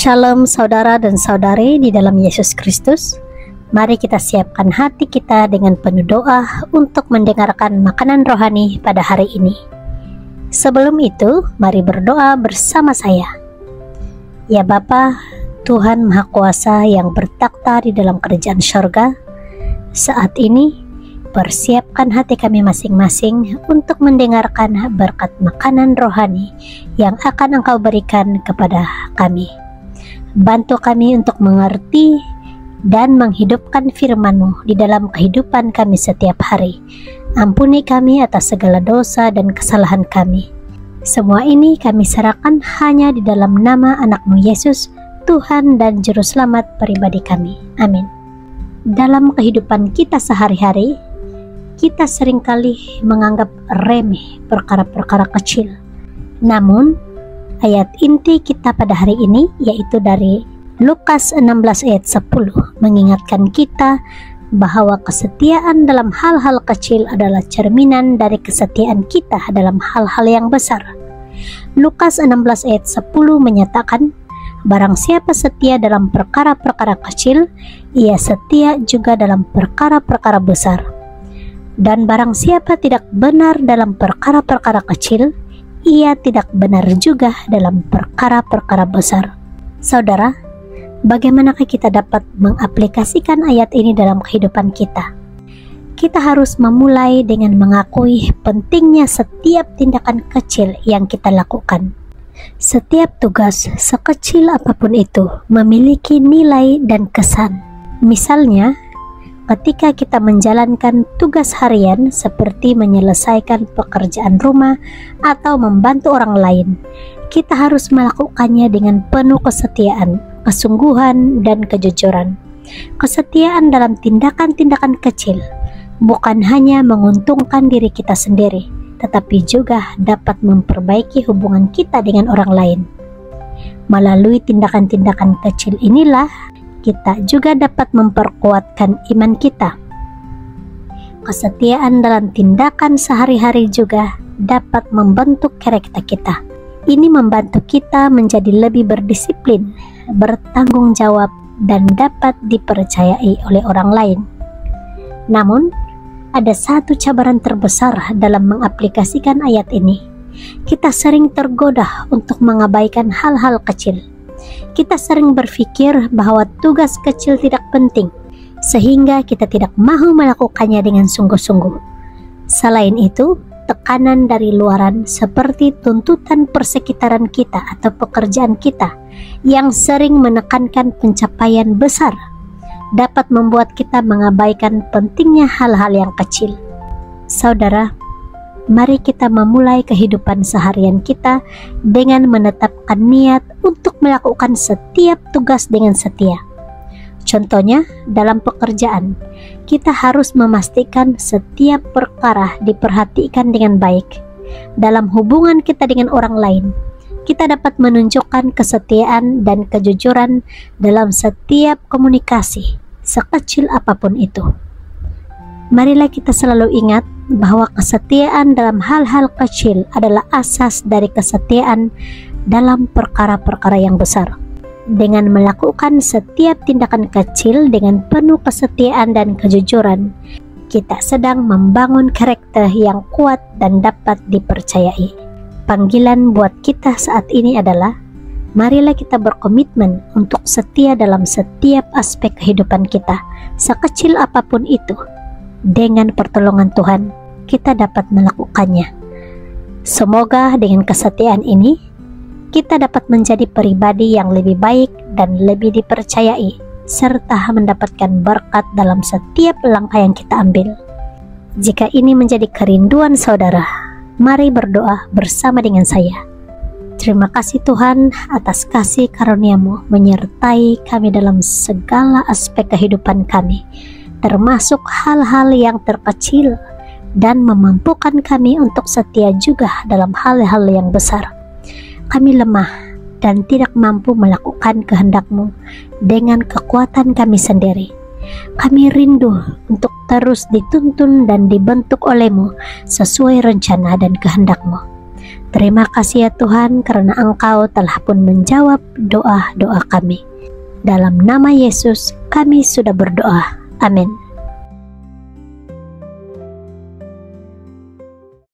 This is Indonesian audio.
Shalom saudara dan saudari di dalam Yesus Kristus. Mari kita siapkan hati kita dengan penuh doa untuk mendengarkan makanan rohani pada hari ini. Sebelum itu, mari berdoa bersama saya. Ya Bapa, Tuhan Maha Kuasa yang bertakhta di dalam kerajaan syurga, saat ini persiapkan hati kami masing-masing untuk mendengarkan berkat makanan rohani yang akan Engkau berikan kepada kami. Bantu kami untuk mengerti dan menghidupkan firman-Mu di dalam kehidupan kami setiap hari. Ampuni kami atas segala dosa dan kesalahan kami. Semua ini kami serahkan hanya di dalam nama anak-Mu Yesus, Tuhan dan Juru Selamat pribadi kami. Amin. Dalam kehidupan kita sehari-hari, kita seringkali menganggap remeh perkara-perkara kecil. Namun, ayat inti kita pada hari ini yaitu dari Lukas 16 ayat 10 mengingatkan kita bahwa kesetiaan dalam hal-hal kecil adalah cerminan dari kesetiaan kita dalam hal-hal yang besar. Lukas 16 ayat 10 menyatakan, barang siapa setia dalam perkara-perkara kecil, ia setia juga dalam perkara-perkara besar. Dan barang siapa tidak benar dalam perkara-perkara kecil, ia tidak benar juga dalam perkara-perkara besar. Saudara, bagaimanakah kita dapat mengaplikasikan ayat ini dalam kehidupan kita? Kita harus memulai dengan mengakui pentingnya setiap tindakan kecil yang kita lakukan. Setiap tugas, sekecil apapun itu, memiliki nilai dan kesan. Misalnya, ketika kita menjalankan tugas harian seperti menyelesaikan pekerjaan rumah atau membantu orang lain, kita harus melakukannya dengan penuh kesetiaan, kesungguhan, dan kejujuran. Kesetiaan dalam tindakan-tindakan kecil bukan hanya menguntungkan diri kita sendiri, tetapi juga dapat memperbaiki hubungan kita dengan orang lain. Melalui tindakan-tindakan kecil inilah kita juga dapat memperkuatkan iman kita. Kesetiaan dalam tindakan sehari-hari juga dapat membentuk karakter kita. Ini membantu kita menjadi lebih berdisiplin, bertanggung jawab, dan dapat dipercayai oleh orang lain. Namun, ada satu cabaran terbesar dalam mengaplikasikan ayat ini. Kita sering tergoda untuk mengabaikan hal-hal kecil. Kita sering berpikir bahwa tugas kecil tidak penting, sehingga kita tidak mau melakukannya dengan sungguh-sungguh. Selain itu, tekanan dari luaran seperti tuntutan persekitaran kita atau pekerjaan kita yang sering menekankan pencapaian besar dapat membuat kita mengabaikan pentingnya hal-hal yang kecil. Saudara, mari kita memulai kehidupan seharian kita dengan menetapkan niat untuk melakukan setiap tugas dengan setia. Contohnya, dalam pekerjaan, kita harus memastikan setiap perkara diperhatikan dengan baik. Dalam hubungan kita dengan orang lain, kita dapat menunjukkan kesetiaan dan kejujuran dalam setiap komunikasi, sekecil apapun itu. Marilah kita selalu ingat bahwa kesetiaan dalam hal-hal kecil adalah asas dari kesetiaan dalam perkara-perkara yang besar. Dengan melakukan setiap tindakan kecil dengan penuh kesetiaan dan kejujuran, kita sedang membangun karakter yang kuat dan dapat dipercayai. Panggilan buat kita saat ini adalah, marilah kita berkomitmen untuk setia dalam setiap aspek kehidupan kita, sekecil apapun itu. Dengan pertolongan Tuhan, kita dapat melakukannya. Semoga dengan kesetiaan ini, kita dapat menjadi pribadi yang lebih baik dan lebih dipercayai, serta mendapatkan berkat dalam setiap langkah yang kita ambil. Jika ini menjadi kerinduan saudara, mari berdoa bersama dengan saya. Terima kasih Tuhan atas kasih karunia-Mu menyertai kami dalam segala aspek kehidupan kami, termasuk hal-hal yang terkecil, dan memampukan kami untuk setia juga dalam hal-hal yang besar. Kami lemah dan tidak mampu melakukan kehendak-Mu dengan kekuatan kami sendiri. Kami rindu untuk terus dituntun dan dibentuk oleh-Mu sesuai rencana dan kehendak-Mu. Terima kasih ya Tuhan, karena Engkau telah pun menjawab doa-doa kami. Dalam nama Yesus kami sudah berdoa. Amin.